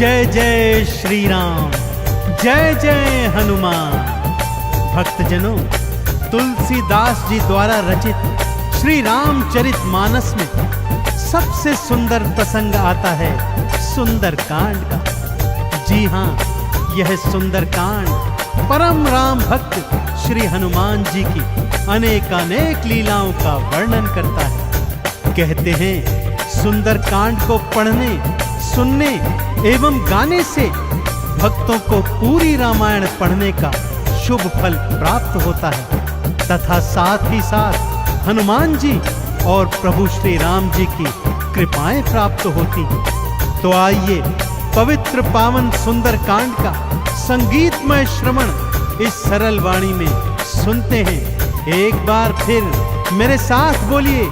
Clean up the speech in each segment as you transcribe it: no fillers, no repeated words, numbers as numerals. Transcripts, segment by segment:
जय जय श्री राम, जय जय हनुमान। भक्तजनों, तुलसीदास जी द्वारा रचित श्री रामचरित मानस में सबसे सुंदर प्रसंग आता है सुंदर कांड का। जी हाँ, यह सुंदर कांड परम राम भक्त श्री हनुमान जी की अनेकानेक लीलाओं का वर्णन करता है। कहते हैं सुंदर कांड को पढ़ने, सुनने एवं गाने से भक्तों को पूरी रामायण पढ़ने का शुभ फल प्राप्त होता है तथा साथ ही साथ हनुमान जी और प्रभु श्री राम जी की कृपाएं प्राप्त होती हैं। तो आइए पवित्र पावन सुंदर कांड का संगीतमय श्रवण इस सरल वाणी में सुनते हैं। एक बार फिर मेरे साथ बोलिए,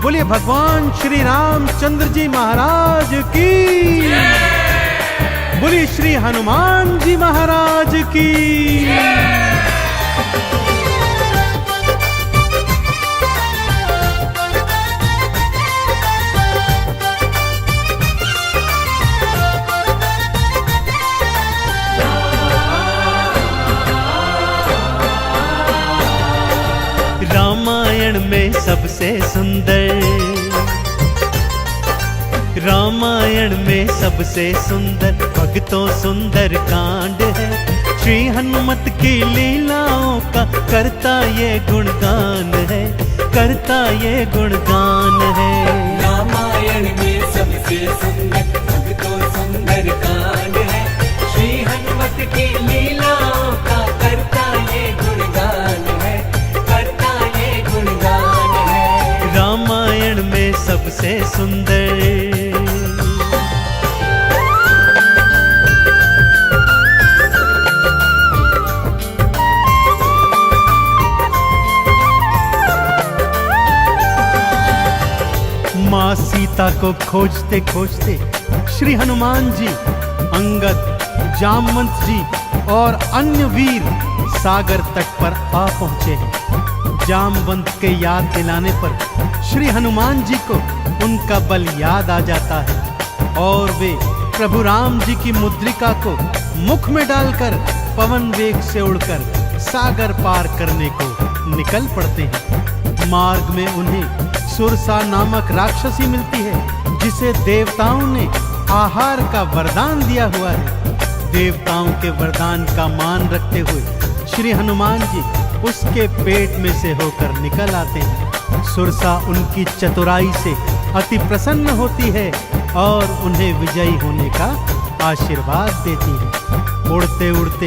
बोलिए भगवान श्री रामचंद्र जी महाराज की, बोलिए श्री हनुमान जी महाराज की। रामायण में सबसे सुंदर, रामायण में सबसे सुंदर भक्तों सुंदर कांड है। श्री हनुमत की लीलाओं का करता ये गुणगान है, करता ये गुणगान है। रामायण में सबसे सुंदर भक्तों सुंदर कांड है। श्री हनुमत की लीलाओं का करता ये गुणगान है, करता ये गुणगान है। रामायण में सबसे सुंदर। माँ सीता को खोजते खोजते श्री हनुमान जी, अंगद, जामवंत जी और अन्य वीर सागर तट पर आ पहुंचे हैं। जामवंत के याद दिलाने पर श्री हनुमान जी को उनका बल याद आ जाता है और वे प्रभु राम जी की मुद्रिका को मुख में डालकर पवन वेग से उड़कर सागर पार करने को निकल पड़ते हैं। मार्ग में उन्हें सुरसा नामक राक्षसी मिलती है जिसे देवताओं ने आहार का वरदान दिया हुआ है। देवताओं के वरदान का मान रखते हुए श्री हनुमान जी उसके पेट में से होकर निकल आते हैं। सुरसा उनकी चतुराई से अति प्रसन्न होती है और उन्हें विजयी होने का आशीर्वाद देती है। उड़ते उड़ते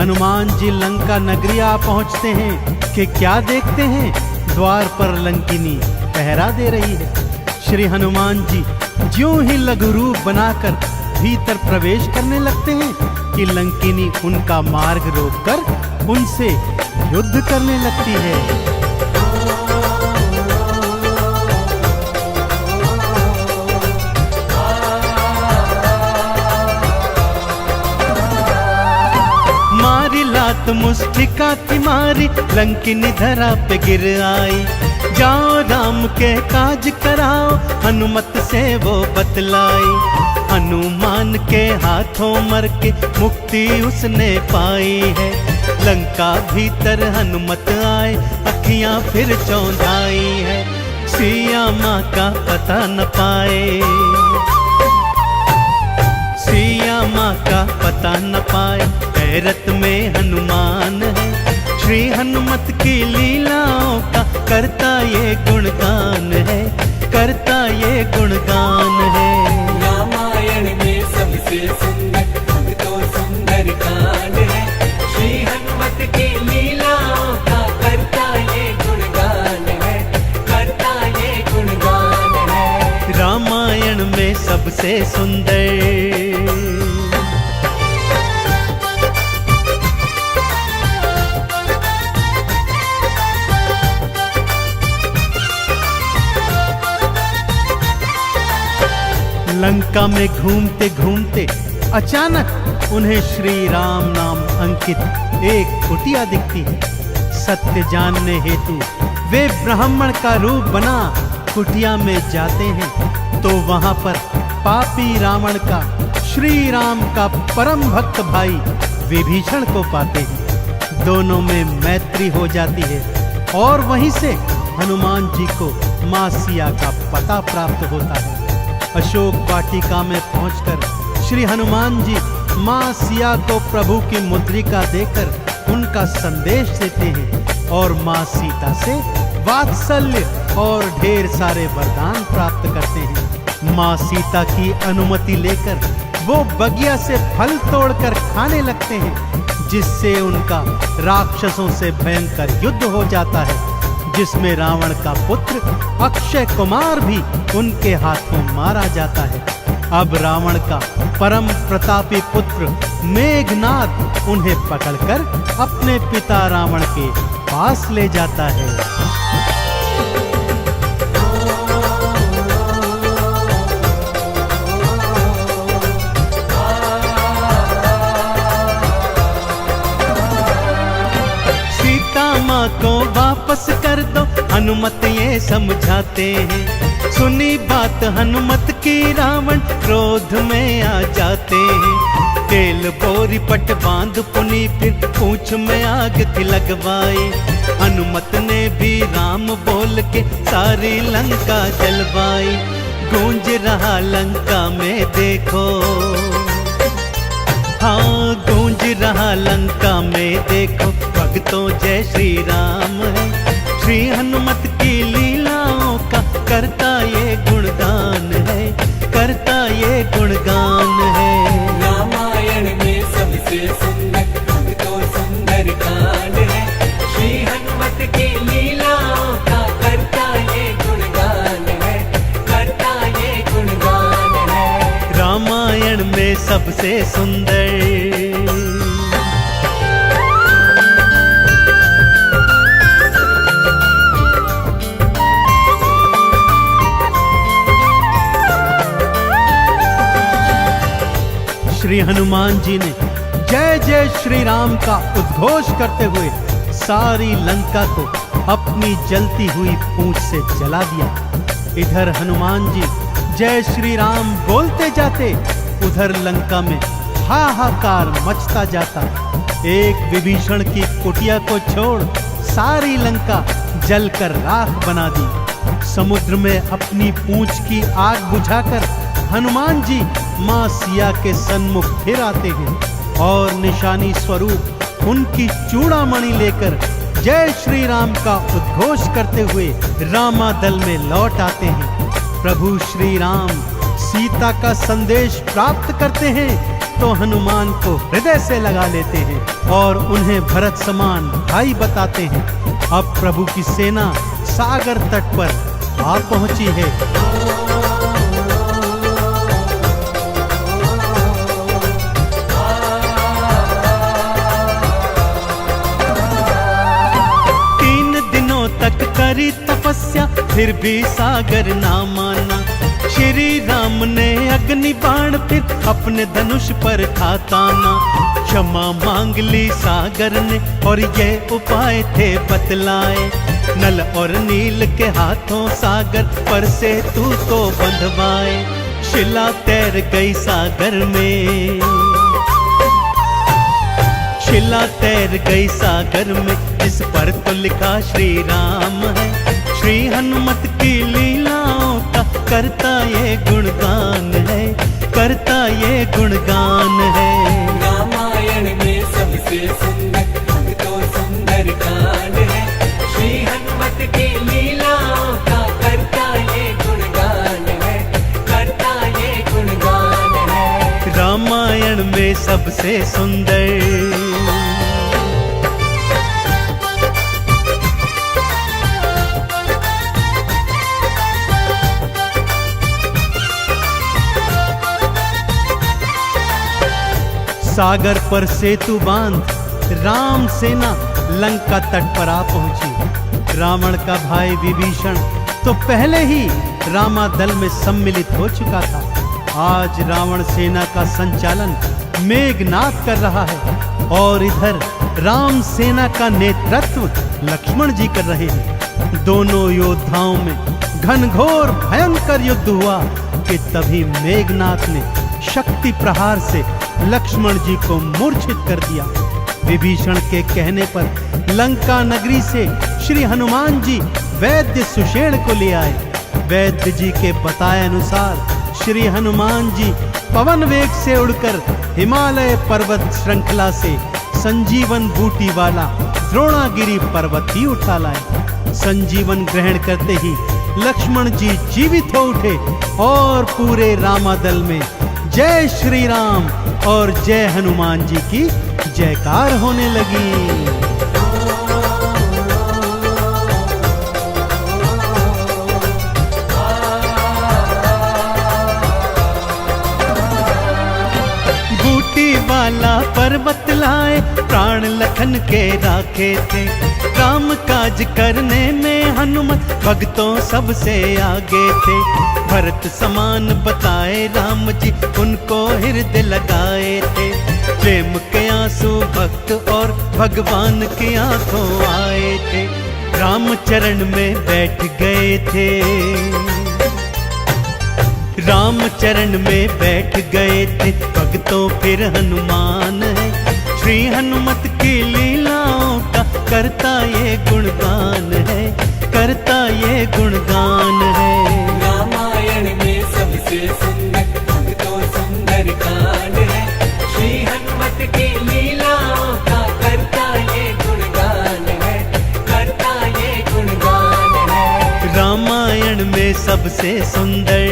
हनुमान जी लंका नगरी आ पहुंचते हैं कि क्या देखते हैं, द्वार पर लंकिनी पहरा दे रही है। श्री हनुमान जी ज्यों ही लघु रूप बनाकर भीतर प्रवेश करने लगते हैं कि लंकिनी उनका मार्ग रोककर उनसे युद्ध करने लगती है। मारी लात मुष्टिका थी मारी, लंकिनी धरा पे गिर आई। जाओ राम के काज कराओ, हनुमत से वो बतलाई। हनुमान के हाथों मर के मुक्ति उसने पाई है। लंका भीतर हनुमत आए, अखियां फिर चौंधाई है। सिया माँ का पता न पाए, सिया माँ का पता न पाए। हैरत में हनुमान है, श्री हनुमत की लीलाओं का करता ये गुणगान है, करता ये गुणगान है। रामायण में सबसे सुंदर भक्तों सुंदर कांड है। श्री हनुमत की लीलाओं का करता ये गुणगान है, करता ये गुणगान है। रामायण में सबसे सुंदर। लंका में घूमते घूमते अचानक उन्हें श्री राम नाम अंकित एक कुटिया दिखती है। सत्य जानने हेतु वे ब्राह्मण का रूप बना कुटिया में जाते हैं तो वहां पर पापी रावण का श्री राम का परम भक्त भाई विभीषण को पाते हैं। दोनों में मैत्री हो जाती है और वहीं से हनुमान जी को मां सिया का पता प्राप्त होता है। अशोक वाटिका में पहुंचकर श्री हनुमान जी मां सिया को प्रभु की मुद्रिका देकर उनका संदेश देते हैं और मां सीता से वात्सल्य और ढेर सारे वरदान प्राप्त करते हैं। मां सीता की अनुमति लेकर वो बगिया से फल तोड़कर खाने लगते हैं, जिससे उनका राक्षसों से भयंकर युद्ध हो जाता है, जिसमें रावण का पुत्र अक्षय कुमार भी उनके हाथों मारा जाता है। अब रावण का परम प्रतापी पुत्र मेघनाद उन्हें पकड़कर अपने पिता रावण के पास ले जाता है। माँ को वापस कर दो, हनुमत ये समझाते हैं। सुनी बात हनुमत की रावण क्रोध में आ जाते हैं। तेल बोरी पट बांध पुनी फिर पूंछ में आग थी लगवाई। हनुमत ने भी राम बोल के सारी लंका जलवाई। गूंज रहा लंका में देखो, हाँ गूंज रहा लंका में देखो, भक्तों जय श्री राम है। श्री हनुमत की लीलाओं का करता ये गुणगान है, करता ये गुणगान है। रामायण में सबसे सुंदर तो सुंदर कांड है। श्री हनुमत की लीलाओं का करता ये गुणगान है, करता ये गुणगान है। रामायण में सबसे सुंदर श्री हनुमान जी ने जय जय श्री राम का उद्घोष करते हुए सारी लंका को अपनी जलती हुई पूंछ से जला दिया। इधर हनुमान जी जय श्री राम बोलते जाते, उधर लंका में हाहाकार मचता जाता। एक विभीषण की कुटिया को छोड़ सारी लंका जलकर राख बना दी। समुद्र में अपनी पूंछ की आग बुझाकर हनुमान जी मां सिया के सन्मुख फिर आते हैं और निशानी स्वरूप उनकी चूड़ामणि लेकर जय श्री राम का उद्घोष करते हुए रामादल में लौट आते हैं। प्रभु श्री राम सीता का संदेश प्राप्त करते हैं तो हनुमान को हृदय से लगा लेते हैं और उन्हें भरत समान भाई बताते हैं। अब प्रभु की सेना सागर तट पर आ पहुंची है। तक करी तपस्या फिर भी सागर ना माना। श्री राम ने अग्नि बाण फिर अपने धनुष पर था ताना। क्षमा मांग ली सागर ने और ये उपाय थे बतलाए। नल और नील के हाथों सागर पर से तू तो बंधवाए। शिला तैर गई सागर में, शिला तैर गई सागर में, जिस पर तो लिखा श्री राम है। श्री हनुमत की लीलाओं का करता ये गुणगान है, करता ये गुणगान है। रामायण में सबसे सुंदर तो सुंदर कांड है। श्री हनुमत की लीलाओं का करता ये गुणगान है, करता ये गुणगान है। रामायण में सबसे सुंदर सागर पर सेतु बांध राम सेना लंका तट पर आ पहुंची। रावण का भाई विभीषण तो पहले ही रामादल में सम्मिलित हो चुका था। आज रावण सेना का संचालन मेघनाद कर रहा है और इधर राम सेना का नेतृत्व लक्ष्मण जी कर रहे हैं। दोनों योद्धाओं में घनघोर भयंकर युद्ध हुआ कि तभी मेघनाद ने शक्ति प्रहार से लक्ष्मण जी को मूर्छित कर दिया। विभीषण के कहने पर लंका नगरी से श्री हनुमान जी वैद्य सुषेण को ले आए। वैद्य जी के बताए अनुसार श्री हनुमान जी पवन वेग से उड़कर हिमालय पर्वत श्रृंखला से संजीवन बूटी वाला द्रोणागिरी पर्वत ही उठा लाए। संजीवन ग्रहण करते ही लक्ष्मण जी जीवित हो उठे और पूरे रामादल में जय श्री राम और जय हनुमान जी की जयकार होने लगी। वाला पर्वत लाए प्राण लखन के राखे थे। राम काज करने में हनुमत भक्तों सबसे आगे थे। भरत समान बताए राम जी उनको हृदय लगाए थे। प्रेम के आंसू भक्त और भगवान की आंखों आए थे। राम चरण में बैठ गए थे। राम चरण में बैठ गए थे भक्तों फिर हनुमान है। श्री हनुमत की लीलाओं का करता ये गुणगान है, करता ये गुणगान है। रामायण में सबसे सुंदर भक्तों सुंदर कांड है। श्री हनुमत की लीलाओं का करता ये गुणगान है, करता ये गुणगान है। रामायण में सबसे सुंदर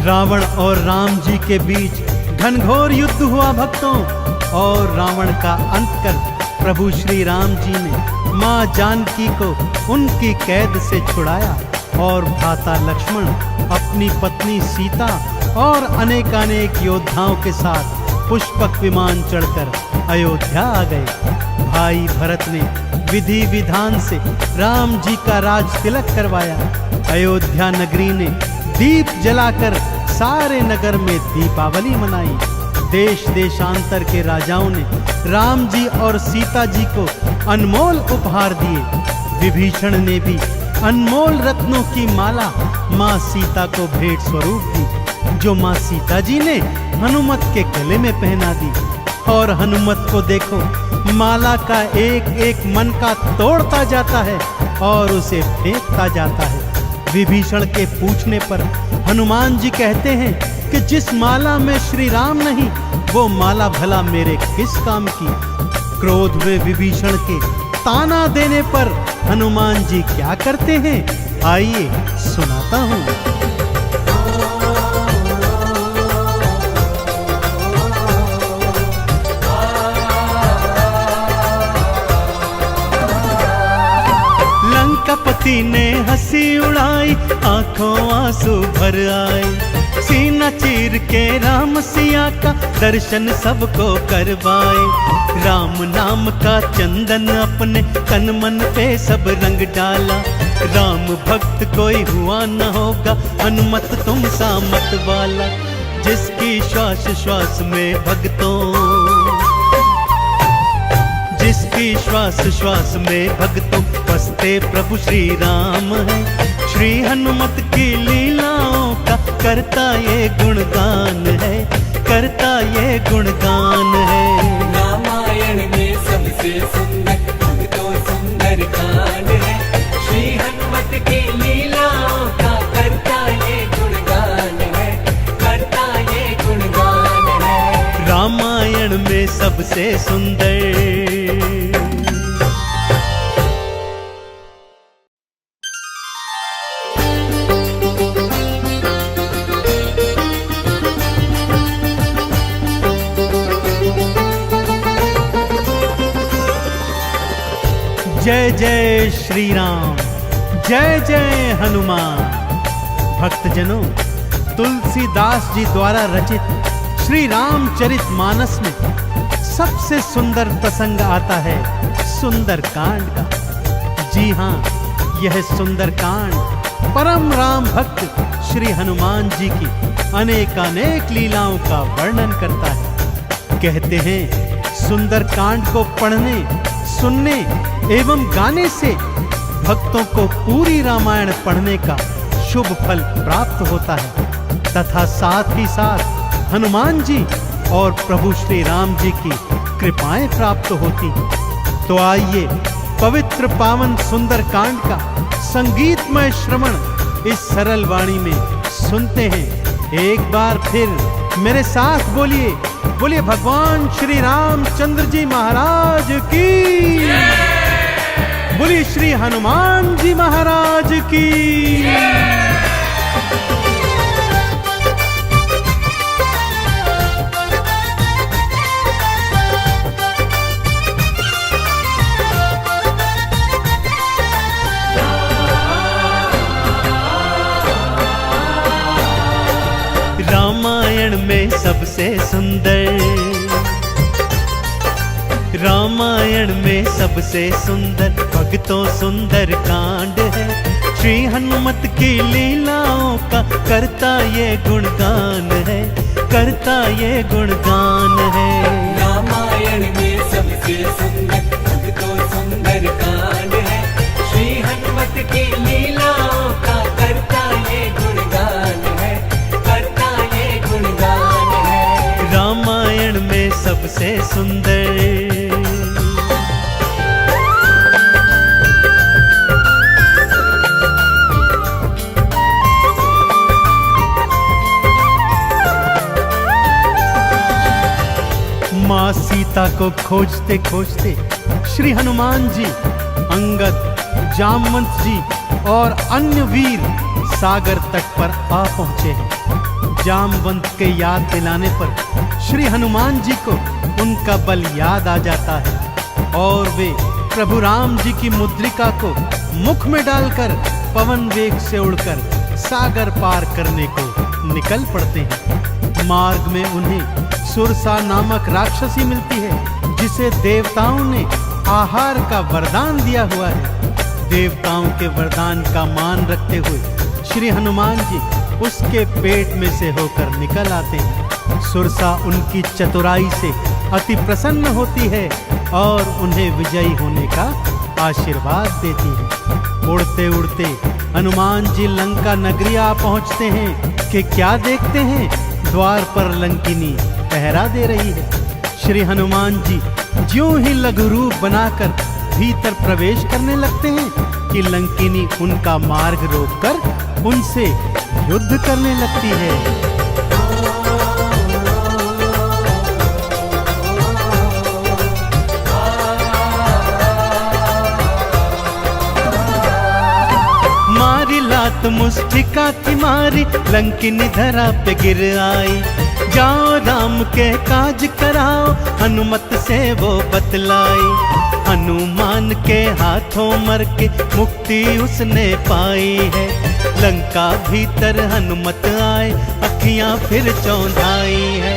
रावण और राम जी के बीच घनघोर युद्ध हुआ भक्तों, और रावण का अंत कर प्रभु श्री राम जी ने मां जानकी को उनकी कैद से छुड़ाया और भ्राता लक्ष्मण अपनी पत्नी सीता और अनेकानेक योद्धाओं के साथ पुष्पक विमान चढ़कर अयोध्या आ गए। भाई भरत ने विधि विधान से राम जी का राज तिलक करवाया। अयोध्या नगरी ने दीप जलाकर सारे नगर में दीपावली मनाई। देश देशांतर के राजाओं ने राम जी और सीता जी को अनमोल उपहार दिए। विभीषण ने भी अनमोल रत्नों की माला मां सीता को भेंट स्वरूप दी, जो मां सीता जी ने हनुमत के गले में पहना दी। और हनुमत को देखो, माला का एक एक मन का तोड़ता जाता है और उसे फेंकता जाता है। विभीषण के पूछने पर हनुमान जी कहते हैं कि जिस माला में श्री राम नहीं, वो माला भला मेरे किस काम की। क्रोध में विभीषण के ताना देने पर हनुमान जी क्या करते हैं, आइए सुनाता हूं। लंकापति ने हंसी उड़ाई, आंखों आंसू भर आए। सीना चीर के राम सिया का दर्शन सबको करवाए। राम नाम का चंदन अपने तन मन पे सब रंग डाला। राम भक्त कोई हुआ न होगा, हनुमत तुम सा मत वाला। जिसकी श्वास श्वास में भक्तों, जिसकी श्वास श्वास में भक्तों बसते प्रभु श्री राम है। श्री हनुमत की लीलाओं का करता ये गुणगान है, करता ये गुणगान है। रामायण में सबसे सुंदर भक्तों सुंदर कांड है। श्री हनुमत की लीलाओं का करता ये गुणगान है, करता ये गुणगान है। रामायण में सबसे सुंदर। जय जय श्री राम, जय जय हनुमान। भक्तजनों, तुलसीदास जी द्वारा रचित श्री रामचरित मानस में सबसे सुंदर प्रसंग आता है सुंदर कांड का। जी हाँ, यह सुंदर कांड परम राम भक्त श्री हनुमान जी की अनेकानेक लीलाओं का वर्णन करता है। कहते हैं सुंदरकांड को पढ़ने, सुनने एवं गाने से भक्तों को पूरी रामायण पढ़ने का शुभ फल प्राप्त होता है तथा साथ ही साथ हनुमान जी और प्रभु श्री राम जी की कृपाएं प्राप्त होती। तो आइए पवित्र पावन सुंदरकांड का संगीतमय श्रवण इस सरल वाणी में सुनते हैं। एक बार फिर मेरे साथ बोलिए, बोलिए भगवान श्री रामचंद्र जी महाराज की, बोलिए श्री हनुमान जी महाराज की। रामायण में सबसे सुंदर, रामायण में सबसे सुंदर भक्तों सुंदर कांड है। श्री हनुमत की लीलाओं का करता ये गुणगान है, करता ये गुणगान है। रामायण में सबसे सुंदर भक्तों सुंदर कांड है। श्री हनुमत की लीलाओं का करता ये गुणगान है, करता ये गुणगान है। रामायण में सबसे सुंदर। माँ सीता को खोजते खोजते श्री हनुमान जी, अंगद, जामवंत जी और अन्य वीर सागर तट पर आ पहुंचे हैं। जामवंत के याद दिलाने पर श्री हनुमान जी को उनका बल याद आ जाता है और वे प्रभु राम जी की मुद्रिका को मुख में डालकर पवन वेग से उड़कर सागर पार करने को निकल पड़ते हैं। मार्ग में उन्हें सुरसा नामक राक्षसी मिलती है जिसे देवताओं ने आहार का वरदान दिया हुआ है। देवताओं के वरदान का मान रखते हुए श्री हनुमान जी उसके पेट में से होकर निकल आते हैं। सुरसा उनकी चतुराई से अति प्रसन्न होती है और उन्हें विजयी होने का आशीर्वाद देती है। उड़ते उड़ते हनुमान जी लंका नगरी आ पहुंचते हैं कि क्या देखते हैं, द्वार पर लंकिनी पहरा दे रही है। श्री हनुमान जी ज्यों ही लघु रूप बनाकर भीतर प्रवेश करने लगते हैं कि लंकिनी उनका मार्ग रोककर उनसे युद्ध करने लगती है। मारी लात मुष्टिका की मारी, लंकिनी धरा पे गिर आई। जाओ राम के काज कराओ, हनुमत से वो बतलाई। हनुमान के हाथों मर के मुक्ति उसने पाई है। लंका भीतर हनुमत आए, अखियां फिर चौंधाई है।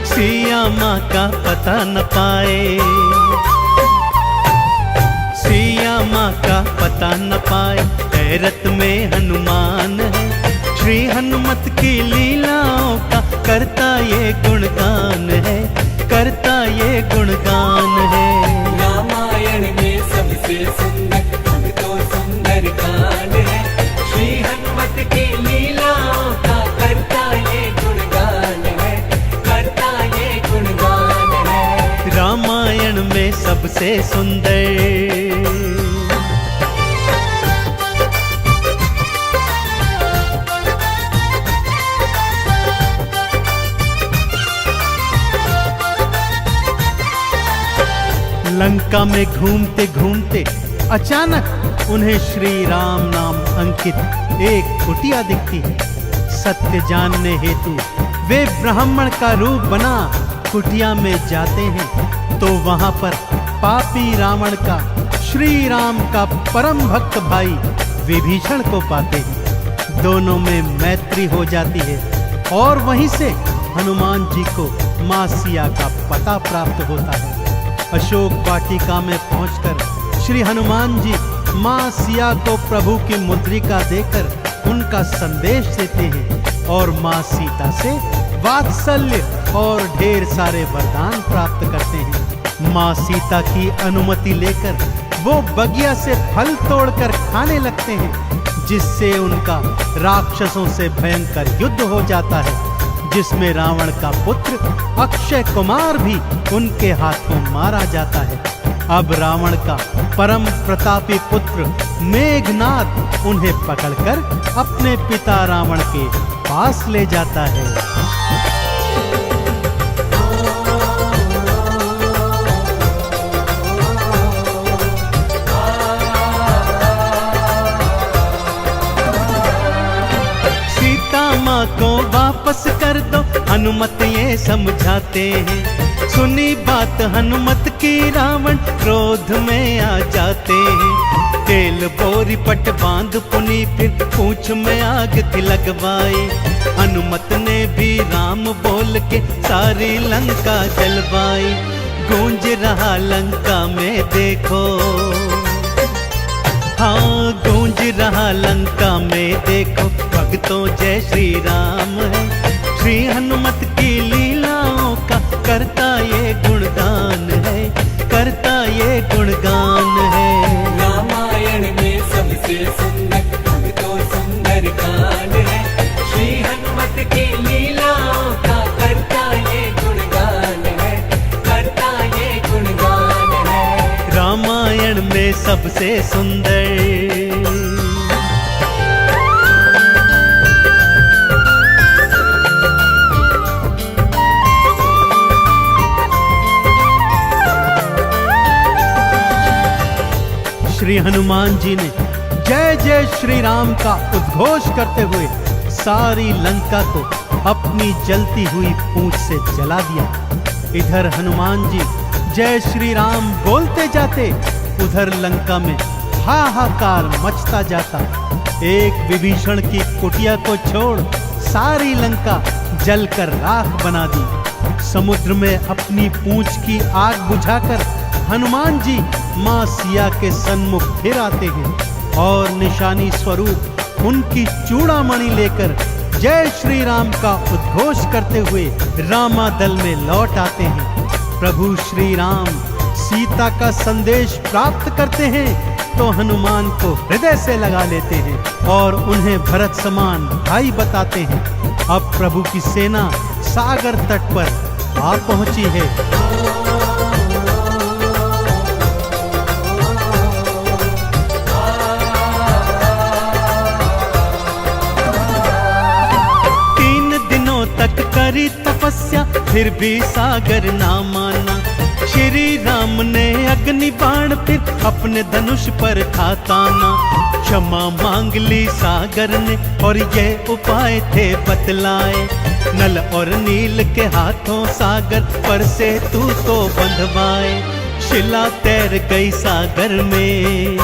सिया माँ का पता न पाए, सिया माँ का पता न पाए। हैरत में हनुमान है, श्री हनुमत की लीलाओं का करता ये गुणगान है, करता ये गुणगान है। रामायण में सबसे सुंदर भक्तों सुंदर कांड है। श्री हनुमत की लीलाओं का करता ये गुणगान है, करता ये गुणगान है। रामायण में सबसे सुंदर। लंका में घूमते घूमते अचानक उन्हें श्री राम नाम अंकित एक कुटिया दिखती है। सत्य जानने हेतु वे ब्राह्मण का रूप बना कुटिया में जाते हैं तो वहां पर पापी रावण का श्री राम का परम भक्त भाई विभीषण को पाते हैं। दोनों में मैत्री हो जाती है और वहीं से हनुमान जी को मां सिया का पता प्राप्त होता है। अशोक वाटिका में पहुंचकर श्री हनुमान जी मां सिया को प्रभु की मुद्रिका देकर उनका संदेश देते हैं और मां सीता से वात्सल्य और ढेर सारे वरदान प्राप्त करते हैं। माँ सीता की अनुमति लेकर वो बगिया से फल तोड़कर खाने लगते हैं, जिससे उनका राक्षसों से भयंकर युद्ध हो जाता है, जिसमें रावण का पुत्र अक्षय कुमार भी उनके हाथों मारा जाता है। अब रावण का परम प्रतापी पुत्र मेघनाद उन्हें पकड़कर अपने पिता रावण के पास ले जाता है। सीता माँ को वापस कर दो, हनुमत ये समझाते हैं। सुनी बात हनुमत की रावण क्रोध में आ जाते हैं। तेल बोरी पट बांध पुनी फिर पूंछ में आग थी लगवाई। हनुमत ने भी राम बोल के सारी लंका जलवाई। गूंज रहा लंका में देखो, हाँ गूंज रहा लंका में देखो, भक्तों जय श्री राम है। श्री हनुमत की लीलाओं का करता ये गुणगान है, करता ये गुणगान है। रामायण में सबसे सुंदर तो सुंदर कांड है। श्री हनुमत की लीलाओं का करता ये गुणगान है, करता ये गुणगान है। रामायण में सबसे सुंदर। श्री हनुमान जी ने जय जय श्री राम का उद्घोष करते हुए सारी लंका को अपनी जलती हुई पूंछ से जला दिया। इधर हनुमान जी जय श्री राम बोलते जाते, उधर लंका में हाहाकार मचता जाता। एक विभीषण की कुटिया को छोड़ सारी लंका जलकर राख बना दी। समुद्र में अपनी पूंछ की आग बुझाकर हनुमान जी मां सिया के सन्मुख फिर आते हैं और निशानी स्वरूप उनकी चूड़ामणि लेकर जय श्री राम का उद्घोष करते हुए रामादल में लौट आते हैं। प्रभु श्री राम सीता का संदेश प्राप्त करते हैं तो हनुमान को हृदय से लगा लेते हैं और उन्हें भरत समान भाई बताते हैं। अब प्रभु की सेना सागर तट पर आ पहुंची है। तक करी तपस्या फिर भी सागर ना माना। श्री राम ने अग्नि बाण फिर अपने धनुष पर था ताना। क्षमा मांग ली सागर ने और ये उपाय थे बतलाए। नल और नील के हाथों सागर पर से तू तो बंधवाए। शिला तैर गई सागर में,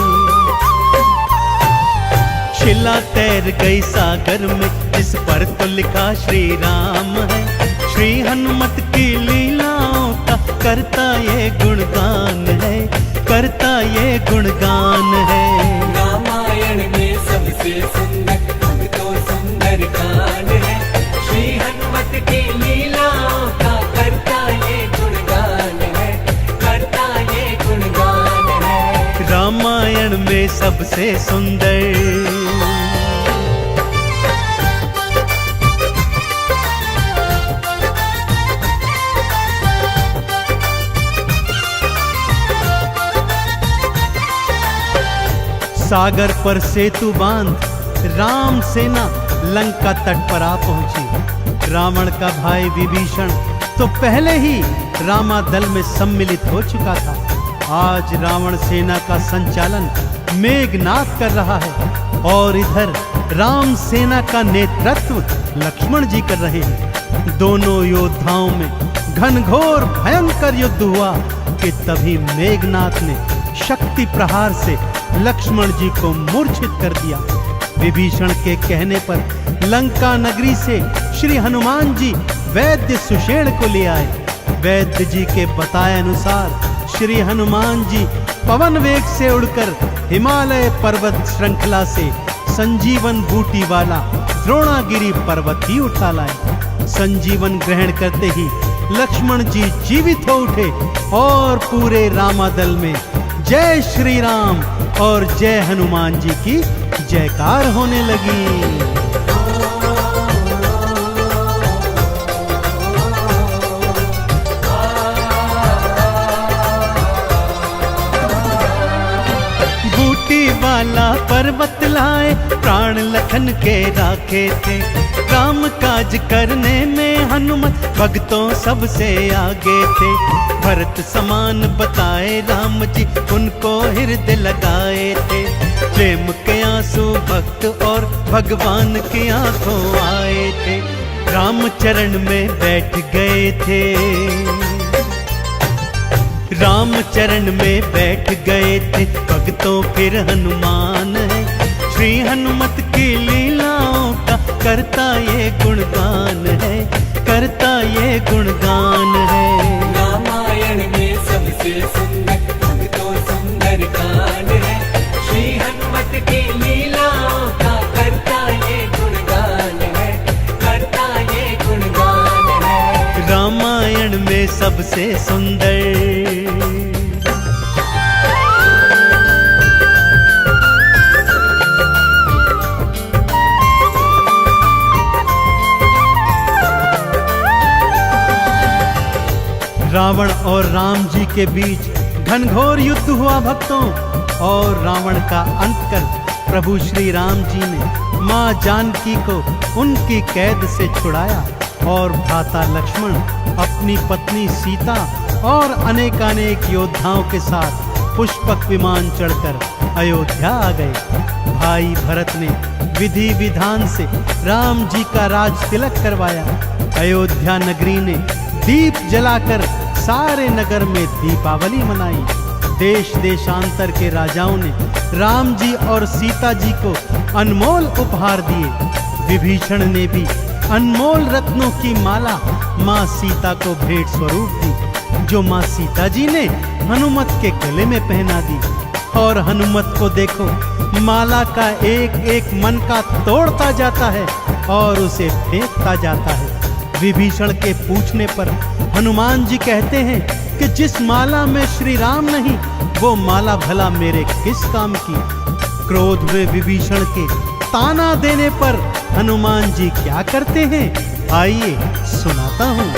शिला तैर गई सागर में, जिस पर तो लिखा श्री राम है। श्री हनुमत की लीलाओं का करता ये गुणगान है, करता ये गुणगान है। रामायण में सबसे सुंदर तो सुंदर कांड है। श्री हनुमत की लीलाओं का करता ये गुणगान है, करता ये गुणगान है। रामायण में सबसे सुंदर। सागर पर सेतु बांध राम सेना लंका तट पर आ पहुंची। रावण का भाई विभीषण तो पहले ही रामादल में सम्मिलित हो चुका था। आज रावण सेना का संचालन मेघनाद कर रहा है और इधर राम सेना का नेतृत्व लक्ष्मण जी कर रहे हैं। दोनों योद्धाओं में घनघोर भयंकर युद्ध हुआ कि तभी मेघनाद ने शक्ति प्रहार से लक्ष्मण जी को मूर्छित कर दिया। विभीषण के कहने पर लंका नगरी से श्री हनुमान जी वैद्य सुषेण को ले आए। वैद्य जी के बताए अनुसार श्री हनुमान जी पवन वेग से उड़कर हिमालय पर्वत श्रृंखला से संजीवन बूटी वाला द्रोणागिरी पर्वत ही उठा लाए। संजीवन ग्रहण करते ही लक्ष्मण जी जीवित हो उठे और पूरे रामादल में जय श्री राम और जय हनुमान जी की जयकार होने लगी। वाला पर्वत लाए प्राण लखन के राखे थे, काम काज करने में हनुमत भक्तों सबसे आगे थे। भरत समान बताए राम जी उनको हृदय लगाए थे, प्रेम के आंसू भक्त और भगवान की आंखों आए थे। राम चरण में बैठ गए थे, राम चरण में बैठ गए थे भक्तों फिर हनुमान है। श्री हनुमत की लीलाओं का करता ये गुणगान है, करता ये गुणगान है। रामायण में सबसे सुंदर भक्तों सुंदर कांड है, श्री हनुमत की लीलाओं का करता ये गुणगान है, करता ये गुणगान है। रामायण में सबसे सुंदर रावण और राम जी के बीच घनघोर युद्ध हुआ भक्तों, और रावण का अंत कर प्रभु श्री राम जी ने माँ जानकी को उनकी कैद से छुड़ाया और भ्राता लक्ष्मण अपनी पत्नी सीता और अनेकानेक योद्धाओं के साथ पुष्पक विमान चढ़कर अयोध्या आ गए। भाई भरत ने विधि विधान से राम जी का राज तिलक करवाया। अयोध्या नगरी ने दीप जलाकर सारे नगर में दीपावली मनाई। देश देशांतर के राजाओं ने राम जी और सीता जी को अनमोल उपहार दिए। विभीषण ने भी अनमोल रत्नों की माला माँ सीता को भेंट स्वरूप दी, जो माँ सीता जी ने हनुमत के गले में पहना दी। और हनुमत को देखो, माला का एक एक मन का तोड़ता जाता है और उसे फेंकता जाता है। विभीषण के पूछने पर हनुमान जी कहते हैं कि जिस माला में श्री राम नहीं, वो माला भला मेरे किस काम की। क्रोध में विभीषण के ताना देने पर हनुमान जी क्या करते हैं, आइए सुनाता हूँ।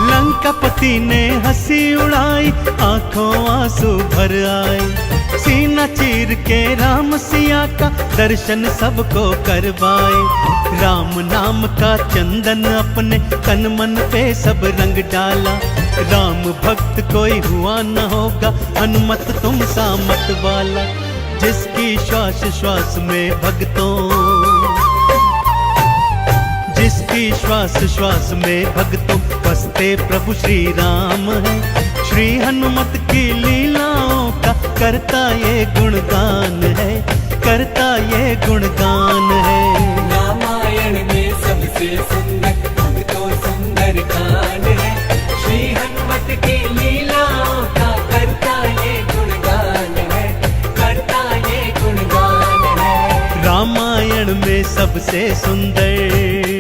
लंकापति ने हंसी उड़ाई, आंखों आंसू भर आए। सीना चीर के राम सिया का दर्शन सबको करवाए। राम नाम का चंदन अपने तन मन पे सब रंग डाला। राम भक्त कोई हुआ न होगा, हनुमत तुम सा मत वाला। जिसकी श्वास श्वास में भक्तों, जिसकी श्वास श्वास में भक्तों बसते प्रभु श्री राम है। श्री हनुमत की लीलाओं का करता ये गुणगान है, करता ये गुणगान है। रामायण में सबसे सुंदर भक्तों सुंदर कांड है, श्री हनुमत की लीलाओं का करता ये गुणगान है, करता ये गुणगान है। रामायण में सबसे सुंदर